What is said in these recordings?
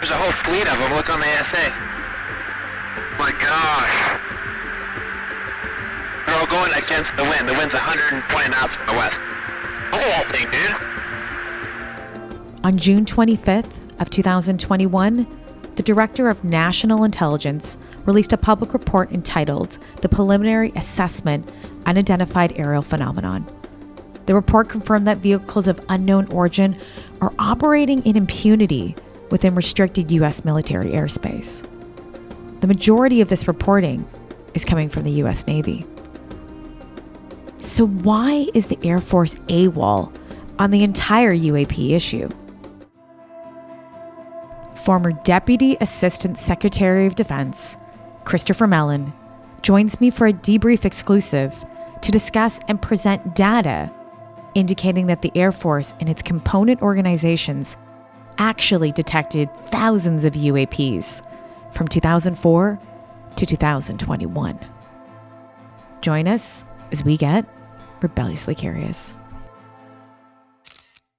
There's a whole fleet of them. Look on the ASA. My gosh. They're all going against the wind. The wind's 120 knots from the west. Look at that thing, dude. On June 25th of 2021, the Director of National Intelligence released a public report entitled The Preliminary Assessment Unidentified Aerial Phenomenon. The report confirmed that vehicles of unknown origin are operating in impunity within restricted U.S. military airspace. The majority of this reporting is coming from the U.S. Navy. So why is the Air Force AWOL on the entire UAP issue? Former Deputy Assistant Secretary of Defense, Christopher Mellon, joins me for a debrief exclusive to discuss and present data indicating that the Air Force and its component organizations actually detected thousands of UAPs from 2004 to 2021. Join us as we get rebelliously curious.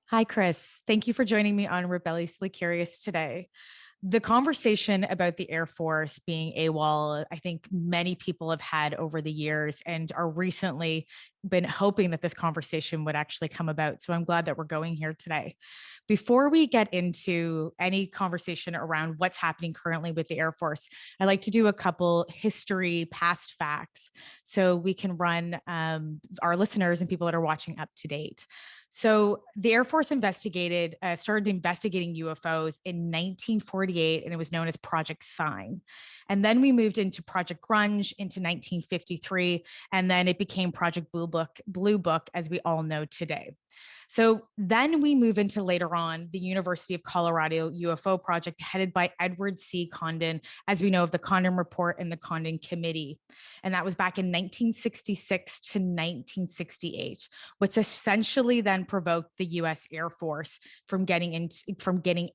Hi, Chris. Thank you for joining me on Rebelliously Curious today. The conversation about the Air Force being AWOL, I think many people have had over the years and are recently been hoping that this conversation would actually come about. So I'm glad that we're going here today. Before we get into any conversation around what's happening currently with the Air Force, I'd like to do a couple history, past facts, so we can run our listeners and people that are watching up to date. So the Air Force started investigating UFOs in 1948, and it was known as Project Sign. And then we moved into Project Grunge into 1953, and then it became Project Blue Book, as we all know today. So then we move into later on the University of Colorado UFO project headed by Edward C. Condon, as we know of the Condon Report and the Condon Committee. And that was back in 1966 to 1968, which essentially then provoked the US Air Force from getting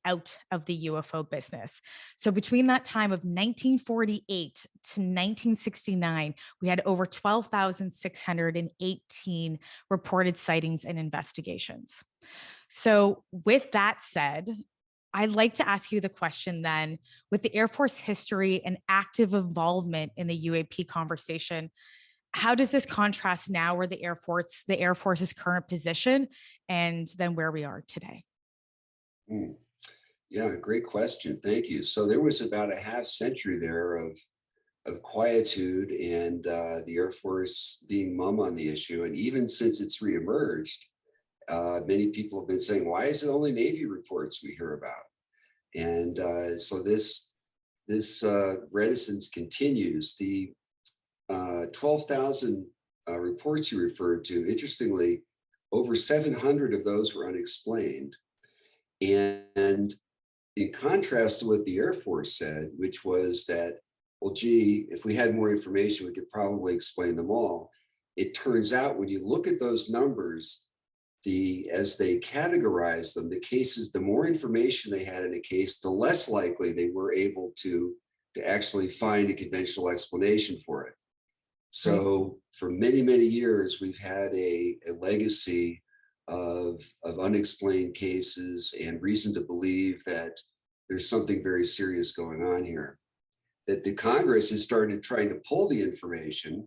out of the UFO business. So between that time of 1948 to 1969, we had over 12,618 reported sightings and investigations. So with that said, I'd like to ask you the question then, with the Air Force history and active involvement in the UAP conversation, how does this contrast now where the Air Force's current position and then where we are today? Yeah, great question. Thank you. So there was about a half century there of quietude and the Air Force being mum on the issue. And even since it's reemerged, many people have been saying, why is it only Navy reports we hear about? And so this reticence continues. The 12,000 reports you referred to, interestingly, over 700 of those were unexplained. And in contrast to what the Air Force said, which was that, well, gee, if we had more information, we could probably explain them all. It turns out when you look at those numbers, as they categorize them, the cases, the more information they had in a case, the less likely they were able to actually find a conventional explanation for it. So for many, many years, we've had a legacy of unexplained cases and reason to believe that there's something very serious going on here. That the Congress has started trying to pull the information,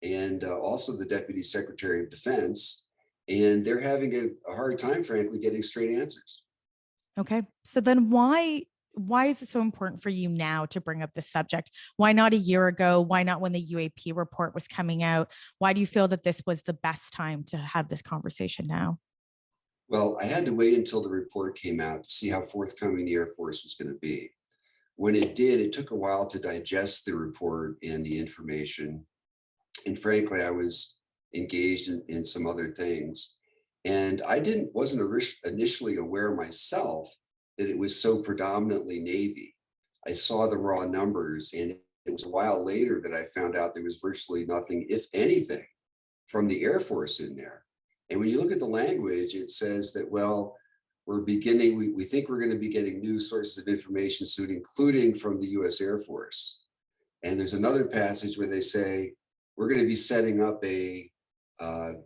and also the Deputy Secretary of Defense, and they're having a hard time, frankly, getting straight answers. Okay. So then why is it so important for you now to bring up this subject? Why not a year ago? Why not when the UAP report was coming out? Why do you feel that this was the best time to have this conversation now? Well, I had to wait until the report came out to see how forthcoming the Air Force was going to be. When it did, it took a while to digest the report and the information. And frankly, I was engaged in some other things. And I wasn't initially aware myself that it was so predominantly Navy. I saw the raw numbers, and it was a while later that I found out there was virtually nothing, if anything, from the Air Force in there. And when you look at the language, it says that, well, we think we're going to be getting new sources of information soon, including from the US Air Force. And there's another passage where they say, we're going to be setting up an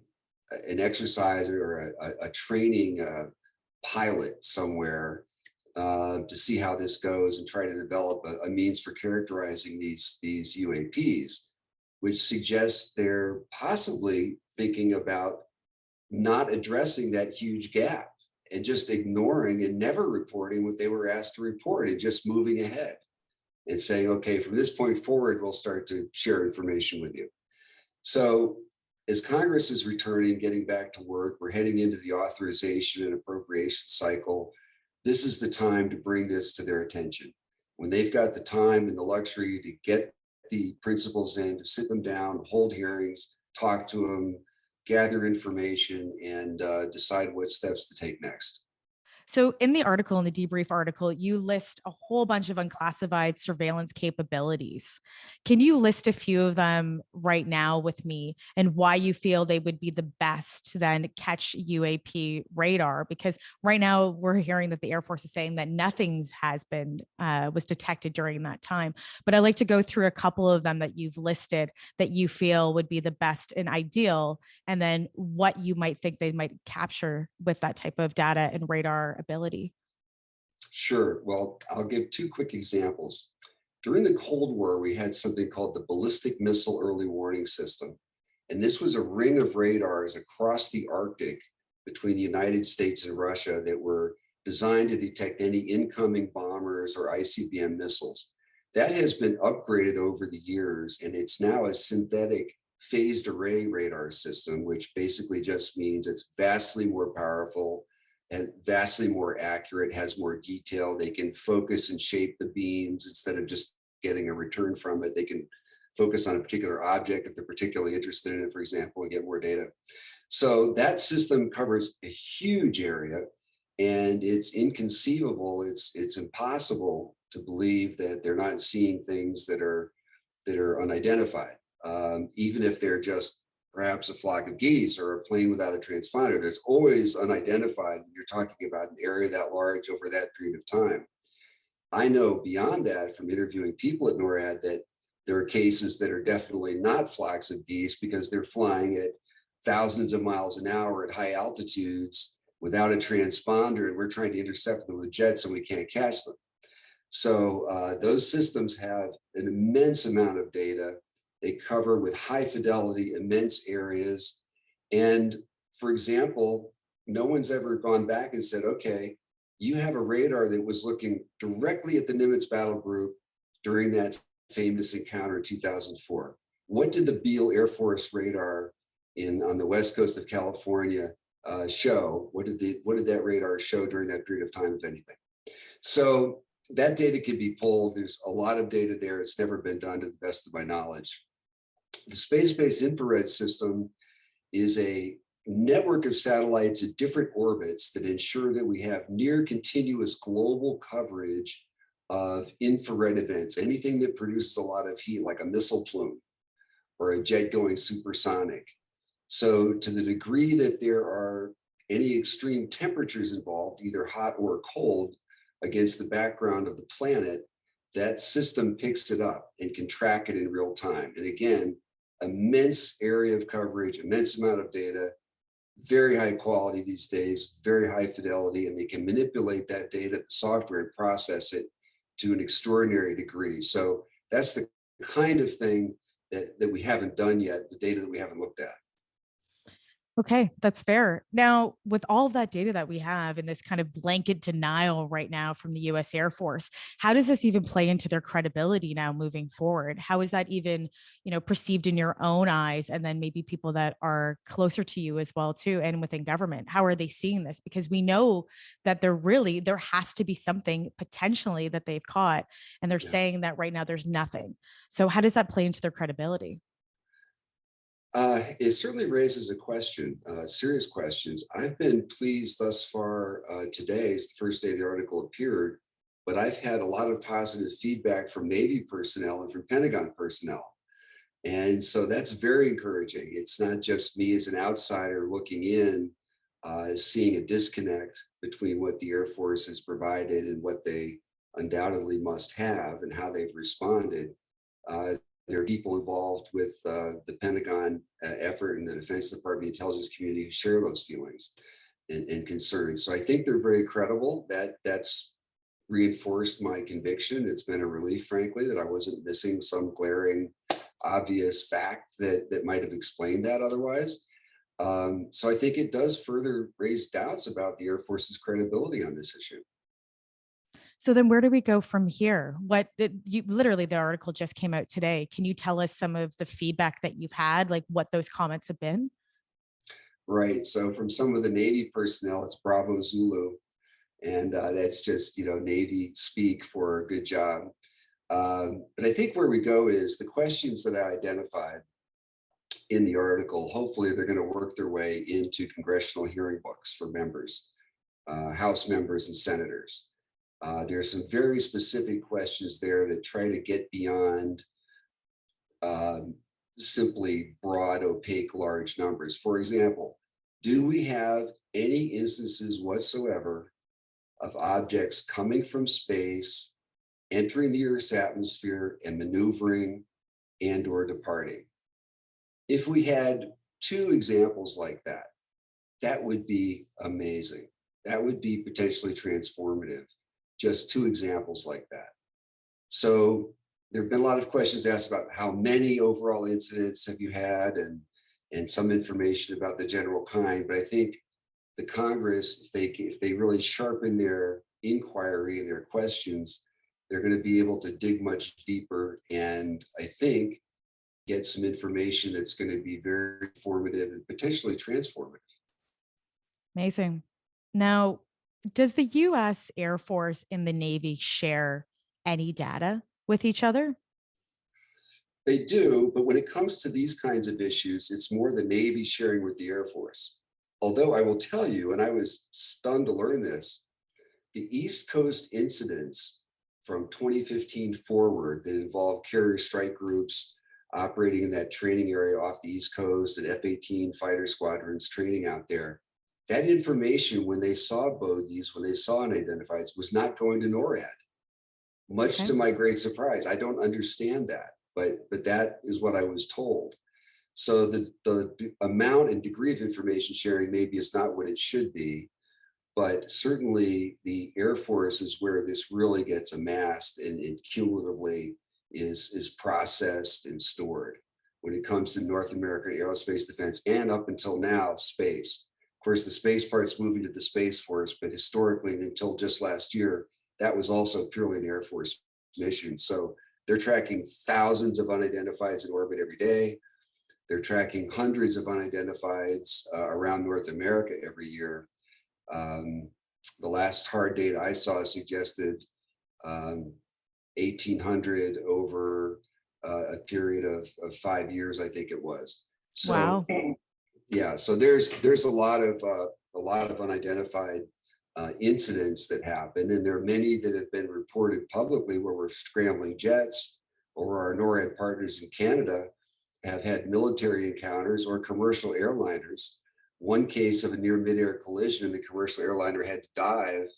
exercise or a training pilot somewhere to see how this goes and try to develop a means for characterizing these UAPs, which suggests they're possibly thinking about not addressing that huge gap and just ignoring and never reporting what they were asked to report and just moving ahead and saying, okay, from this point forward, we'll start to share information with you. So as Congress is returning, getting back to work, we're heading into the authorization and appropriation cycle. This is the time to bring this to their attention. When they've got the time and the luxury to get the principals in, to sit them down, hold hearings, talk to them, gather information, and decide what steps to take next. So in the article, in the debrief article, you list a whole bunch of unclassified surveillance capabilities. Can you list a few of them right now with me and why you feel they would be the best to then catch UAP radar? Because right now we're hearing that the Air Force is saying that nothing was detected during that time. But I'd like to go through a couple of them that you've listed that you feel would be the best and ideal, and then what you might think they might capture with that type of data and radar ability. Sure. Well, I'll give two quick examples. During the Cold War, we had something called the Ballistic Missile Early Warning System. And this was a ring of radars across the Arctic between the United States and Russia that were designed to detect any incoming bombers or ICBM missiles. That has been upgraded over the years, and it's now a synthetic phased array radar system, which basically just means it's vastly more powerful and vastly more accurate, has more detail. They can focus and shape the beams instead of just getting a return from it. They can focus on a particular object if they're particularly interested in it, for example, and get more data. So that system covers a huge area, and it's inconceivable, it's impossible to believe that they're not seeing things that are unidentified, even if they're just perhaps a flock of geese or a plane without a transponder. There's always unidentified when you're talking about an area that large over that period of time. I know beyond that from interviewing people at NORAD that there are cases that are definitely not flocks of geese because they're flying at thousands of miles an hour at high altitudes without a transponder, and we're trying to intercept them with jets and we can't catch them. So those systems have an immense amount of data. They cover with high fidelity, immense areas. And for example, no one's ever gone back and said, okay, you have a radar that was looking directly at the Nimitz battle group during that famous encounter in 2004. What did the Beale Air Force radar on the west coast of California show? What did that radar show during that period of time, if anything? So that data can be pulled. There's a lot of data there. It's never been done to the best of my knowledge. The space-based infrared system is a network of satellites at different orbits that ensure that we have near continuous global coverage of infrared events, anything that produces a lot of heat, like a missile plume or a jet going supersonic. So to the degree that there are any extreme temperatures involved, either hot or cold, against the background of the planet, that system picks it up and can track it in real time. And again, immense area of coverage, immense amount of data, very high quality these days, very high fidelity, and they can manipulate that data, the software, and process it to an extraordinary degree. So that's the kind of thing that we haven't done yet, the data that we haven't looked at. Okay, that's fair. Now, with all of that data that we have and this kind of blanket denial right now from the US Air Force, how does this even play into their credibility now moving forward? How is that even, perceived in your own eyes, and then maybe people that are closer to you as well too, and within government? How are they seeing this? Because we know that there has to be something potentially that they've caught, and they're saying that right now there's nothing. So how does that play into their credibility? It certainly raises a question, serious questions. I've been pleased thus far. Today is the first day the article appeared, but I've had a lot of positive feedback from Navy personnel and from Pentagon personnel. And so that's very encouraging. It's not just me as an outsider looking in, seeing a disconnect between what the Air Force has provided and what they undoubtedly must have and how they've responded. Uh, there are people involved with the Pentagon effort and the Defense Department intelligence community who share those feelings and concerns. So I think they're very credible. That's reinforced my conviction. It's been a relief, frankly, that I wasn't missing some glaring, obvious fact that might have explained that otherwise. So I think it does further raise doubts about the Air Force's credibility on this issue. So then where do we go from here? You literally, the article just came out today. Can you tell us some of the feedback that you've had, like what those comments have been? Right. So from some of the Navy personnel, it's Bravo Zulu. And that's just, Navy speak for a good job. But I think where we go is the questions that I identified in the article, hopefully they're going to work their way into congressional hearing books for members, House members and senators. There's some very specific questions there that try to get beyond simply broad, opaque, large numbers. For example, do we have any instances whatsoever of objects coming from space, entering the Earth's atmosphere and maneuvering and/or departing? If we had 2 examples like that, that would be amazing. That would be potentially transformative. Just 2 examples like that. So there have been a lot of questions asked about how many overall incidents have you had and some information about the general kind. But I think the Congress, if they really sharpen their inquiry and their questions, they're going to be able to dig much deeper and I think get some information that's going to be very informative and potentially transformative. Amazing. Now, does the US Air Force and the Navy share any data with each other? They do, but when it comes to these kinds of issues, it's more the Navy sharing with the Air Force. Although I will tell you, and I was stunned to learn this, the East Coast incidents from 2015 forward that involved carrier strike groups operating in that training area off the East Coast and F-18 fighter squadrons training out there, that information, when they saw bogeys, when they saw unidentifieds, was not going to NORAD, much to my great surprise. I don't understand that, but that is what I was told. So the amount and degree of information sharing maybe is not what it should be, but certainly the Air Force is where this really gets amassed and cumulatively is processed and stored when it comes to North American aerospace defense and up until now, space. Of course, the space part's moving to the Space Force, but historically and until just last year, that was also purely an Air Force mission. So they're tracking thousands of unidentifieds in orbit every day. They're tracking hundreds of unidentifieds around North America every year. The last hard data I saw suggested 1,800 over a period of 5 years, I think it was. So, wow. Yeah, so there's a lot of unidentified incidents that happen, and there are many that have been reported publicly where we're scrambling jets, or our NORAD partners in Canada have had military encounters or commercial airliners. One case of a near midair collision, and the commercial airliner had to dive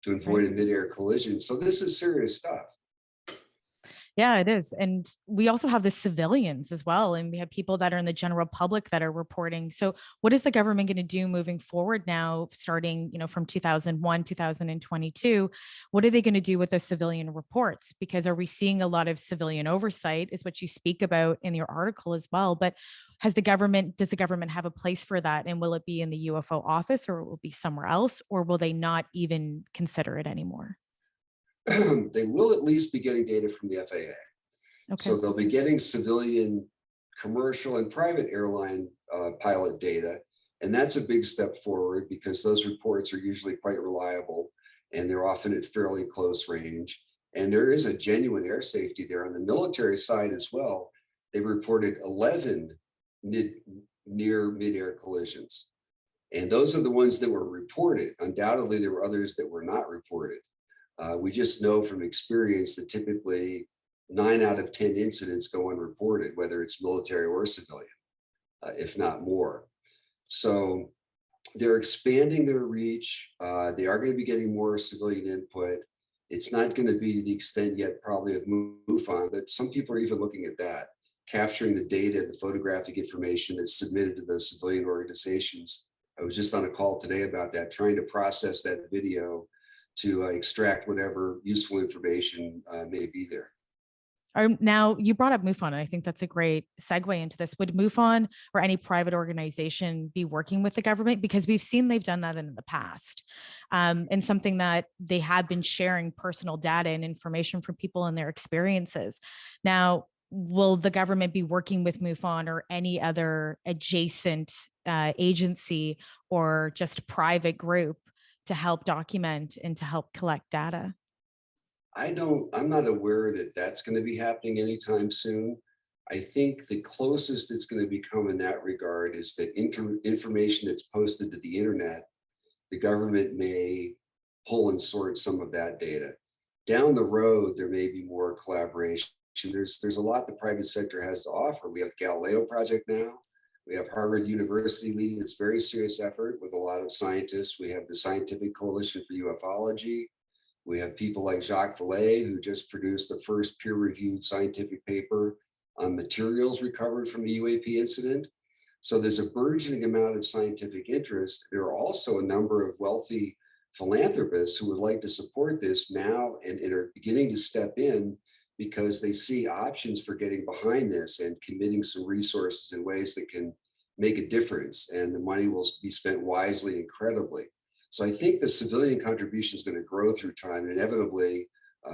to avoid a midair collision. So this is serious stuff. Yeah, it is. And we also have the civilians as well. And we have people that are in the general public that are reporting. So what is the government going to do moving forward now, starting, from 2001, 2022? What are they going to do with those civilian reports? Because are we seeing a lot of civilian oversight is what you speak about in your article as well. But does the government have a place for that? And will it be in the UFO office, or will it be somewhere else? Or will they not even consider it anymore? They will at least be getting data from the FAA. Okay. So they'll be getting civilian, commercial, and private airline pilot data. And that's a big step forward because those reports are usually quite reliable and they're often at fairly close range. And there is a genuine air safety there on the military side as well. They reported 11 near mid-air collisions. And those are the ones that were reported. Undoubtedly, there were others that were not reported. We just know from experience that typically 9 out of 10 incidents go unreported, whether it's military or civilian, if not more. So they're expanding their reach. They are going to be getting more civilian input. It's not going to be to the extent yet probably of MUFON, but some people are even looking at that, capturing the data, the photographic information that's submitted to those civilian organizations. I was just on a call today about that, trying to process that video to extract whatever useful information may be there. Now, you brought up MUFON, and I think that's a great segue into this. Would MUFON or any private organization be working with the government? Because we've seen they've done that in the past, and something that they have been sharing personal data and information from people and their experiences. Now, will the government be working with MUFON or any other adjacent agency or just private group to help document and to help collect data? I'm not aware that that's going to be happening anytime soon. I think the closest it's going to become in that regard is that information that's posted to the internet, the government may pull and sort some of that data. Down the road, there may be more collaboration. There's a lot the private sector has to offer. We have the Galileo project now. We have Harvard University leading this very serious effort with a lot of scientists. We have the Scientific Coalition for Ufology. We have people like Jacques Vallée, who just produced the first peer-reviewed scientific paper on materials recovered from the UAP incident. So there's a burgeoning amount of scientific interest. There are also a number of wealthy philanthropists who would like to support this now and are beginning to step in because they see options for getting behind this and committing some resources in ways that can make a difference. And the money will be spent wisely and credibly. So I think the civilian contribution is going to grow through time, and inevitably,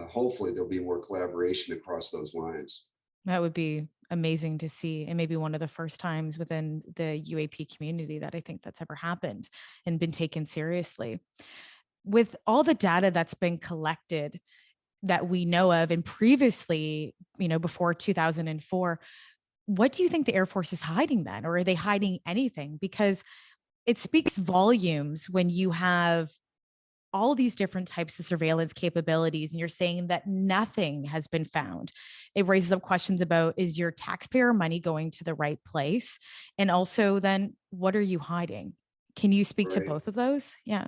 hopefully, there'll be more collaboration across those lines. That would be amazing to see, and maybe one of the first times within the UAP community that I think that's ever happened and been taken seriously. With all the data that's been collected that we know of, and previously, before 2004, what do you think the Air Force is hiding then? Or are they hiding anything? Because it speaks volumes when you have all these different types of surveillance capabilities and you're saying that nothing has been found. It raises up questions about, is your taxpayer money going to the right place? And also then, what are you hiding? Can you speak to both of those? Yeah.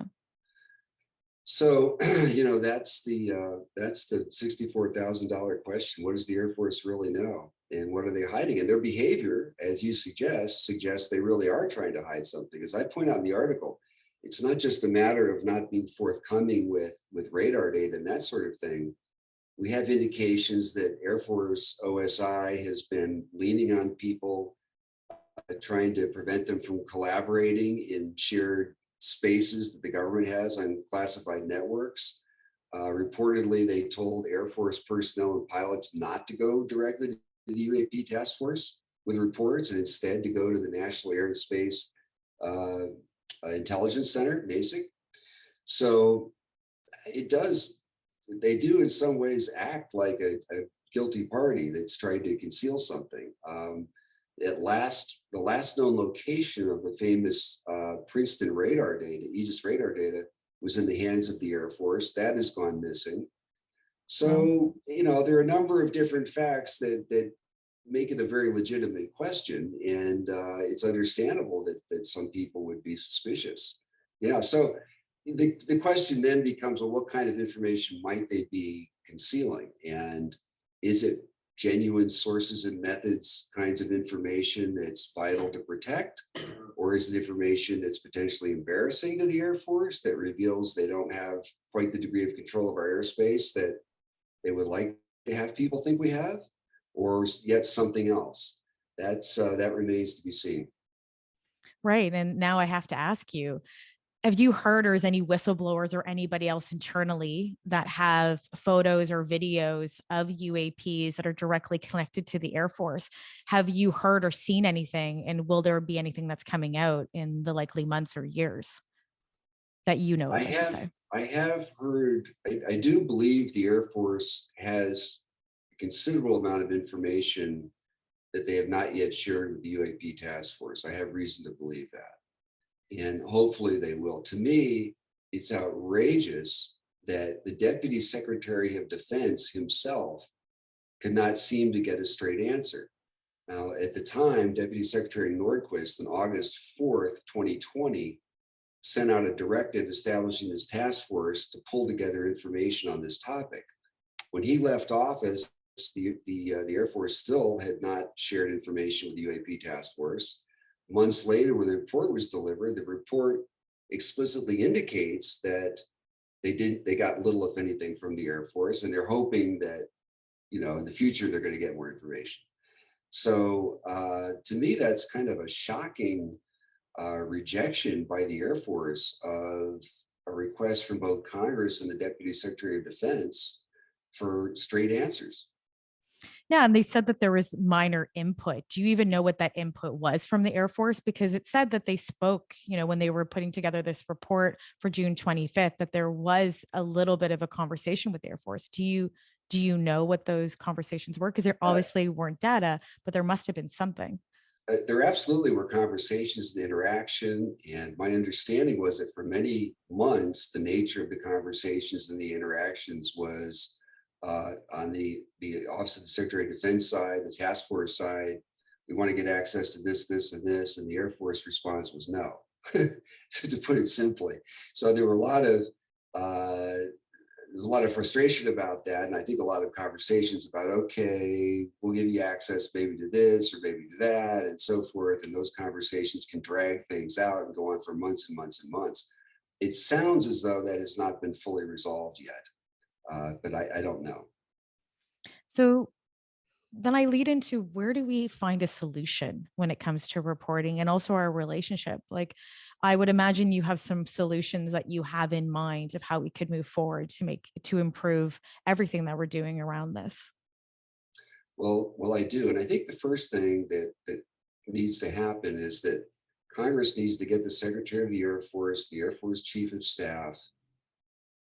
So, that's the $64,000 question. What does the Air Force really know? And what are they hiding? And their behavior, as you suggests they really are trying to hide something. As I point out in the article, it's not just a matter of not being forthcoming with radar data and that sort of thing. We have indications that Air Force OSI has been leaning on people, trying to prevent them from collaborating in shared spaces that the government has on classified networks. Reportedly, they told Air Force personnel and pilots not to go directly to the UAP task force with reports and instead to go to the National Air and Space Intelligence Center, NASIC. So they do in some ways act like a guilty party that's trying to conceal something. The last known location of the famous Princeton radar data, Aegis radar data, was in the hands of the Air Force. That has gone missing. So, there are a number of different facts that make it a very legitimate question. And it's understandable that some people would be suspicious. So the question then becomes, well, what kind of information might they be concealing? And is it genuine sources and methods kinds of information that's vital to protect? Or is it information that's potentially embarrassing to the Air Force that reveals they don't have quite the degree of control of our airspace that they would like to have people think we have? Or yet something else? That remains to be seen. Right. And now I have to ask you, have you heard, or is any whistleblowers or anybody else internally that have photos or videos of UAPs that are directly connected to the Air Force? Have you heard or seen anything? And will there be anything that's coming out in the likely months or years that you know of, I should say? I have heard, I do believe the Air Force has a considerable amount of information that they have not yet shared with the UAP task force. I have reason to believe that. And hopefully they will. To me, it's outrageous that the Deputy Secretary of Defense himself could not seem to get a straight answer. Now, at the time, Deputy Secretary Nordquist on August 4th, 2020, sent out a directive establishing this task force to pull together information on this topic. When he left office, the Air Force still had not shared information with the UAP task force. Months later, when the report was delivered, the report explicitly indicates that they got little, if anything, from the Air Force, and they're hoping that, in the future, they're going to get more information. So to me, that's kind of a shocking rejection by the Air Force of a request from both Congress and the Deputy Secretary of Defense for straight answers. Yeah, and they said that there was minor input. Do you even know what that input was from the Air Force? Because it said that they spoke, when they were putting together this report for June 25th, that there was a little bit of a conversation with the Air Force. Do you know what those conversations were? Because there obviously weren't data, but there must have been something. There absolutely were conversations and interaction. And my understanding was that for many months, the nature of the conversations and the interactions was on the Office of the Secretary of Defense side, the task force side, we want to get access to this, this, and this. And the Air Force response was no, to put it simply. So there were a lot of frustration about that. And I think a lot of conversations about, okay, we'll give you access maybe to this or maybe to that and so forth. And those conversations can drag things out and go on for months and months and months. It sounds as though that has not been fully resolved yet. But I don't know. So then I lead into, where do we find a solution when it comes to reporting and also our relationship? Like, I would imagine you have some solutions that you have in mind of how we could move forward to improve everything that we're doing around this. Well, I do. And I think the first thing that needs to happen is that Congress needs to get the Secretary of the Air Force, the Air Force Chief of Staff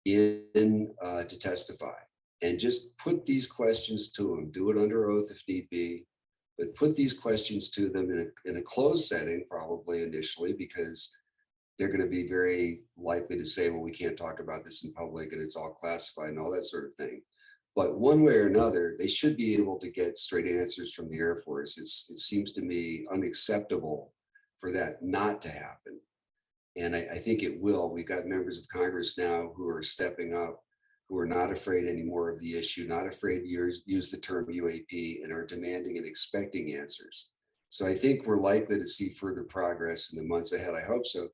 in to testify, and just put these questions to them. Do it under oath if need be, but put these questions to them in a closed setting, probably initially, because they're going to be very likely to say, well, we can't talk about this in public and it's all classified and all that sort of thing. But one way or another, they should be able to get straight answers from the Air Force. It seems to me unacceptable for that not to happen. And I think it will. We've got members of Congress now who are stepping up, who are not afraid anymore of the issue, not afraid to use the term UAP, and are demanding and expecting answers. So I think we're likely to see further progress in the months ahead. I hope so.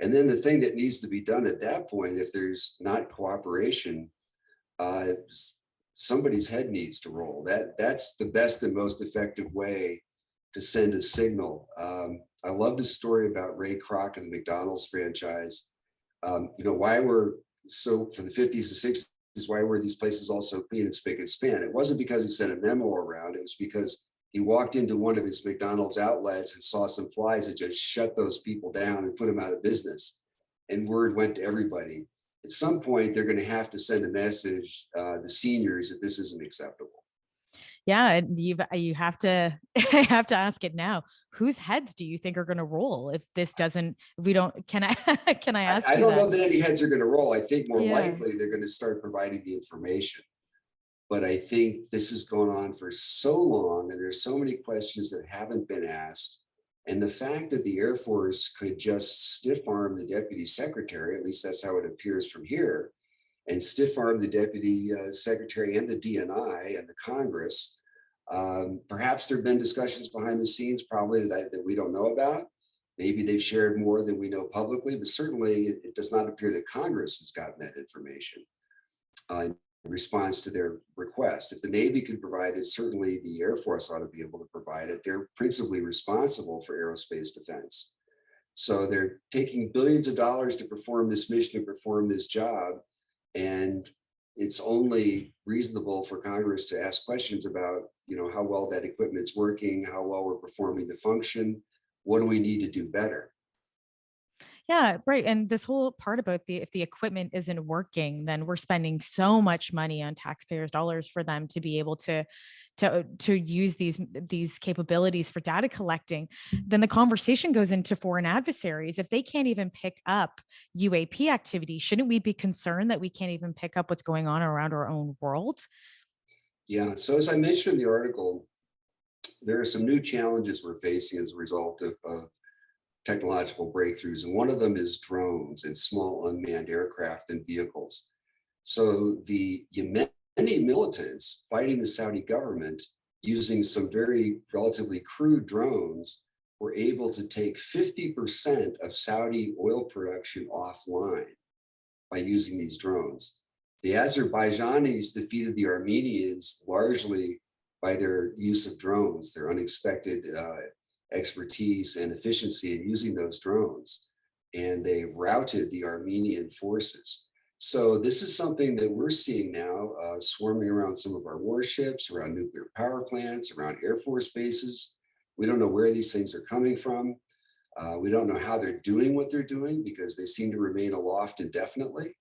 And then the thing that needs to be done at that point, if there's not cooperation, somebody's head needs to roll. That's the best and most effective way to send a signal. I love the story about Ray Kroc and the McDonald's franchise. Why were for the 50s and 60s, why were these places all so clean and spick and span? It wasn't because he sent a memo around. It was because he walked into one of his McDonald's outlets and saw some flies and just shut those people down and put them out of business. And word went to everybody. At some point, they're going to have to send a message, the seniors, that this isn't acceptable. Yeah, and you have to I have to ask it now. Whose heads do you think are going to roll if this doesn't? If we don't, can I can I ask? I don't know that any heads are going to roll. I think more Yeah. likely they're going to start providing the information. But I think this has gone on for so long, and there's so many questions that haven't been asked. And the fact that the Air Force could just stiff arm the Deputy Secretary, at least that's how it appears from here, and stiff arm the Deputy Secretary and the DNI and the Congress. Perhaps there have been discussions behind the scenes, probably that we don't know about. Maybe they've shared more than we know publicly, but certainly it does not appear that Congress has gotten that information in response to their request. If the Navy could provide it, certainly the Air Force ought to be able to provide it. They're principally responsible for aerospace defense. So they're taking billions of dollars to perform this mission, to perform this job. And it's only reasonable for Congress to ask questions about, how well that equipment's working, how well we're performing the function, what do we need to do better? Yeah, right. And this whole part about if the equipment isn't working, then we're spending so much money on taxpayers' dollars for them to be able to use these capabilities for data collecting. Then the conversation goes into foreign adversaries. If they can't even pick up UAP activity, shouldn't we be concerned that we can't even pick up what's going on around our own world? Yeah. So as I mentioned in the article, there are some new challenges we're facing as a result of technological breakthroughs. And one of them is drones and small unmanned aircraft and vehicles. So the Yemeni militants fighting the Saudi government using some very relatively crude drones were able to take 50% of Saudi oil production offline by using these drones. The Azerbaijanis defeated the Armenians largely by their use of drones, their unexpected expertise and efficiency in using those drones. And they routed the Armenian forces. So this is something that we're seeing now swarming around some of our warships, around nuclear power plants, around Air Force bases. We don't know where these things are coming from. We don't know how they're doing what they're doing because they seem to remain aloft indefinitely.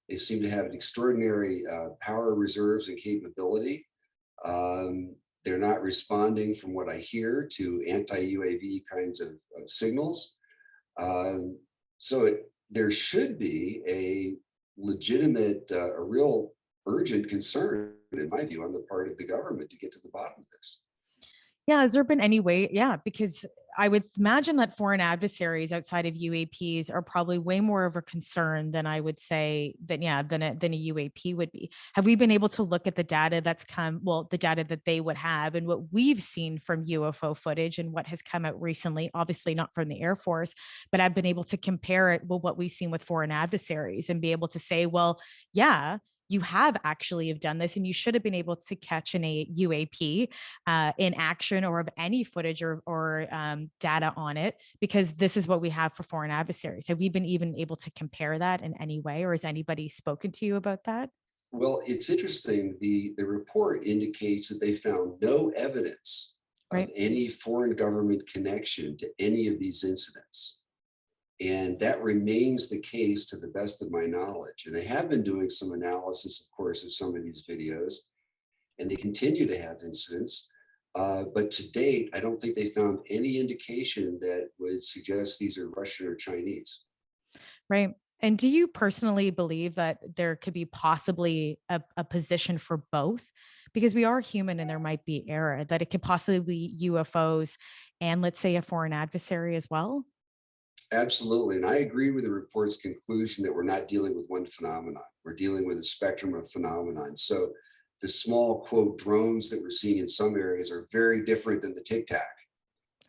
They seem to have an extraordinary power reserves and capability. They're not responding, from what I hear, to anti-UAV kinds of signals. There should be a legitimate, a real urgent concern, in my view, on the part of the government to get to the bottom of this. Yeah, has there been any way? Yeah, because I would imagine that foreign adversaries outside of UAPs are probably way more of a concern than I would say than a UAP would be. Have we been able to look at the data that's the data that they would have and what we've seen from UFO footage and what has come out recently, obviously not from the Air Force, but I've been able to compare it with what we've seen with foreign adversaries and be able to say, well, yeah, you have done this and you should have been able to catch a UAP in action or of any footage or data on it, because this is what we have for foreign adversaries. Have we been even able to compare that in any way, or has anybody spoken to you about that? Well, it's interesting. The report indicates that they found no evidence of Right. any foreign government connection to any of these incidents. And that remains the case to the best of my knowledge. And they have been doing some analysis, of course, of some of these videos, and they continue to have incidents. But to date, I don't think they found any indication that would suggest these are Russian or Chinese. Right. And do you personally believe that there could be possibly a position for both? Because we are human and there might be error, that it could possibly be UFOs and, let's say, a foreign adversary as well? Absolutely. And I agree with the report's conclusion that we're not dealing with one phenomenon. We're dealing with a spectrum of phenomenon. So the small, quote, drones that we're seeing in some areas are very different than the Tic Tac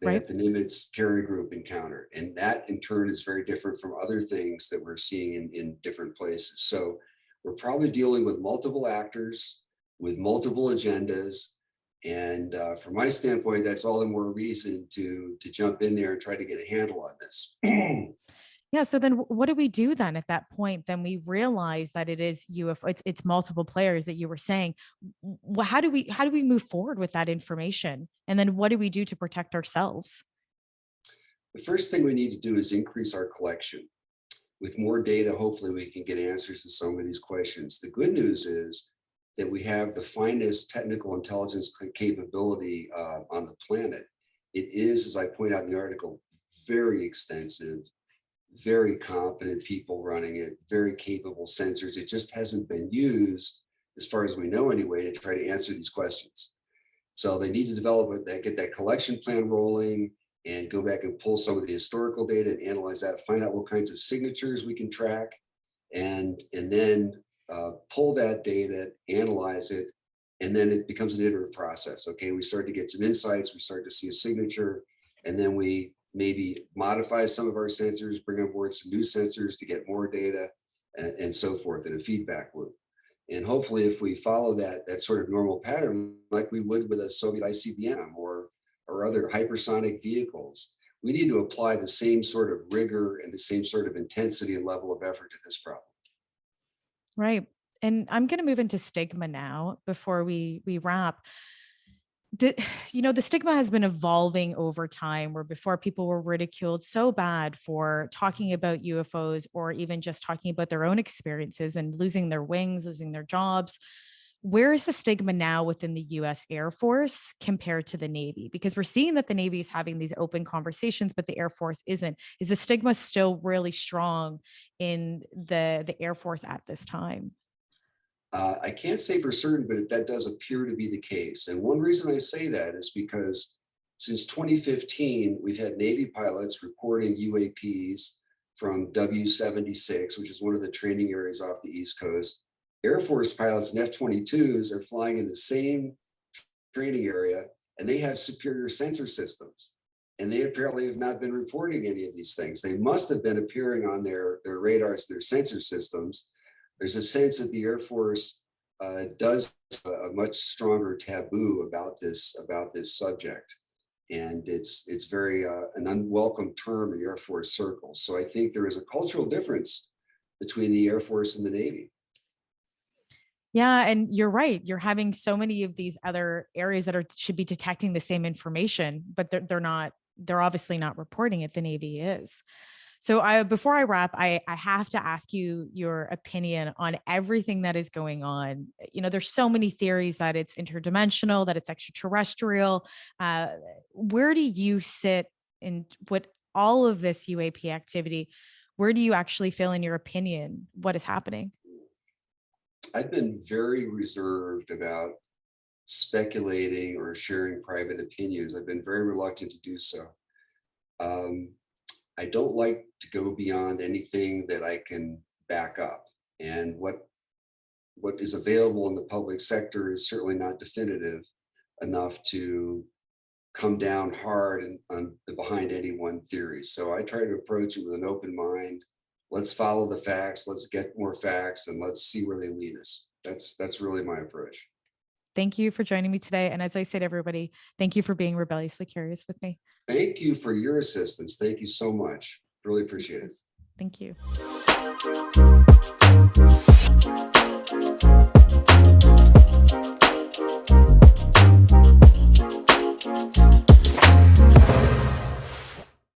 Right. that the Nimitz carrier group encountered. And that in turn is very different from other things that we're seeing in different places. So we're probably dealing with multiple actors with multiple agendas. And from my standpoint, that's all the more reason to jump in there and try to get a handle on this. Yeah. So then what do we do then at that point? Then we realize that it is UFO, it's multiple players that you were saying. How do we move forward with that information? And then what do we do to protect ourselves? The first thing we need to do is increase our collection. With more data, hopefully we can get answers to some of these questions. The good news is that we have the finest technical intelligence capability on the planet. It is, as I point out in the article, very extensive, very competent people running it, very capable sensors. It just hasn't been used, as far as we know anyway, to try to answer these questions. So they need to develop it, get that collection plan rolling and go back and pull some of the historical data and analyze that, find out what kinds of signatures we can track, and then pull that data, analyze it, and then it becomes an iterative process. Okay, we start to get some insights, we start to see a signature, and then we maybe modify some of our sensors, bring on board some new sensors to get more data, and so forth in a feedback loop. And hopefully, if we follow that sort of normal pattern, like we would with a Soviet ICBM or other hypersonic vehicles, we need to apply the same sort of rigor and the same sort of intensity and level of effort to this problem. Right. And I'm going to move into stigma now before we wrap. The stigma has been evolving over time, where before people were ridiculed so bad for talking about UFOs or even just talking about their own experiences and losing their wings, losing their jobs. Where is the stigma now within the US Air Force compared to the Navy? Because we're seeing that the Navy is having these open conversations, but the Air Force isn't. Is the stigma still really strong in the Air Force at this time? I can't say for certain, but that does appear to be the case. And one reason I say that is because since 2015, we've had Navy pilots reporting UAPs from W-76, which is one of the training areas off the East Coast. Air Force pilots and F-22s are flying in the same training area, and they have superior sensor systems. And they apparently have not been reporting any of these things. They must have been appearing on their radars, their sensor systems. There's a sense that the Air Force does a much stronger taboo about this subject, and it's very an unwelcome term in Air Force circles. So I think there is a cultural difference between the Air Force and the Navy. Yeah, and you're right. You're having so many of these other areas that should be detecting the same information, but they're not. They're obviously not reporting it. The Navy is. So before I wrap, I have to ask you your opinion on everything that is going on. There's so many theories that it's interdimensional, that it's extraterrestrial. Uh, where do you sit in what all of this UAP activity? Where do you actually feel, in your opinion, what is happening? I've been very reserved about speculating or sharing private opinions. I've been very reluctant to do so. I don't like to go beyond anything that I can back up. And what is available in the public sector is certainly not definitive enough to come down hard and behind any one theory. So I try to approach it with an open mind. Let's follow the facts, let's get more facts, and let's see where they lead us. That's really my approach. Thank you for joining me today. And as I said, everybody, thank you for being rebelliously curious with me. Thank you for your assistance. Thank you so much. Really appreciate it. Thank you.